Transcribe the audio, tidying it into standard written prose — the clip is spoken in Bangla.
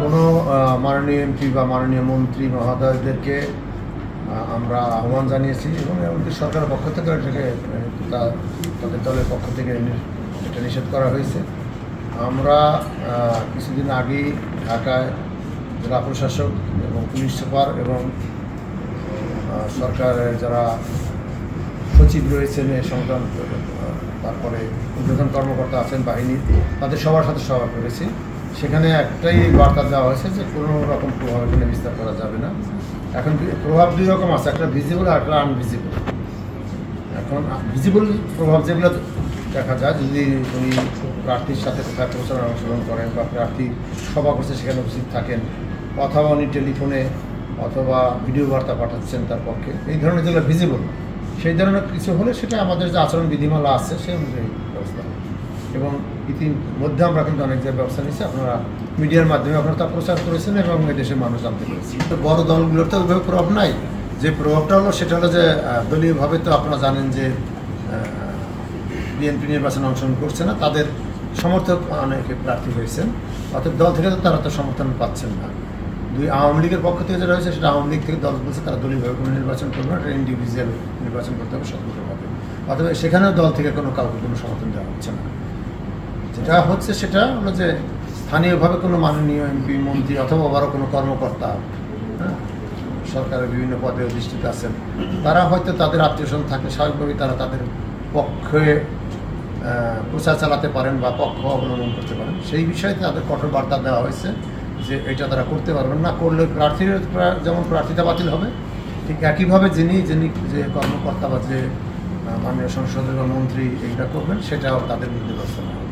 কোনো মাননীয় এমপি বা মাননীয় মন্ত্রী মহোদয়দেরকে আমরা আহ্বান জানিয়েছি এবং এমনকি সরকারের পক্ষ থেকে এটাকে তাদের দলের পক্ষ থেকে এটা নিষেধ করা হয়েছে। আমরা কিছুদিন আগেই ঢাকায় জেলা প্রশাসক এবং পুলিশ সুপার এবং সরকারের যারা সচিব রয়েছেন এ সংক্রান্ত, তারপরে ঊর্ধ্বতন কর্মকর্তা আছেন বাহিনীর, তাদের সবার সাথে সভা করেছি। সেখানে একটাই বার্তা দেওয়া হয়েছে যে কোনো রকম প্রভাব এখানে বিস্তার করা যাবে না। এখন প্রভাব দুই রকম আছে, একটা ভিজিবল আর একটা আনভিজিবল। এখন ভিজিবল প্রভাব যেগুলো দেখা যায়, যদি উনি প্রার্থীর সাথে কোথায় প্রচারণা অংশগ্রহণ করেন বা প্রার্থী সভা করছে সেখানে উপস্থিত থাকেন, অথবা উনি টেলিফোনে অথবা ভিডিও বার্তা পাঠাচ্ছেন তার পক্ষে, এই ধরনের যেগুলো ভিজিবল, সেই ধরনের কিছু হলে সেটা আমাদের যে আচরণ বিধিমালা আছে সেই অনুযায়ী ব্যবস্থা হবে। এবং ইতিমধ্যে আমরা কিন্তু অনেক জায়গায় ব্যবস্থা নিচ্ছি, আপনারা মিডিয়ার মাধ্যমে আপনারা তা প্রচার করেছেন এবং দেশের মানুষ জানতে পেরেছি। তো বড় দলগুলোর তো ওইভাবে প্রভাব নাই। যে প্রভাবটা হলো সেটা হলো যে দলীয়ভাবে তো আপনারা জানেন যে বিএনপি নির্বাচনে অংশগ্রহণ করছে না, তাদের সমর্থক অনেকে প্রার্থী হয়েছেন, অর্থাৎ দল থেকে তো তারা তো সমর্থন পাচ্ছেন না। দুই আওয়ামী লীগের পক্ষ থেকে যেটা হয়েছে সেটা আওয়ামী লীগ থেকে দল বলছে তারা দলীয়ভাবে কোনো নির্বাচন করবে না, এটা ইন্ডিভিজুয়াল নির্বাচন করতে হবে স্বতন্ত্রভাবে, অথবা সেখানেও দল থেকে কোনো কাউকে কোনো সমর্থন দেওয়া হচ্ছে না। যেটা হচ্ছে সেটা হলো যে স্থানীয়ভাবে কোনো মাননীয় এমপি মন্ত্রী অথবা বড় কোনো কর্মকর্তা, সরকারের বিভিন্ন পদে অধিষ্ঠিত আছেন, তারা হয়তো তাদের আত্মীয়স্বজন থাকলে স্বাভাবিকভাবেই তারা তাদের পক্ষে প্রচার চালাতে পারেন বা পক্ষ অবলম্বন করতে পারেন। সেই বিষয়ে তাদের কঠোর বার্তা দেওয়া হয়েছে যে এটা তারা করতে পারবেন না, করলে প্রার্থীর যেমন প্রার্থিতা বাতিল হবে, ঠিক একইভাবে যিনি যে কর্মকর্তা বা যে মাননীয় সংসদের মন্ত্রী এইটা করবেন সেটাও তাদের বিরুদ্ধে ব্যবস্থা নেওয়া হবে।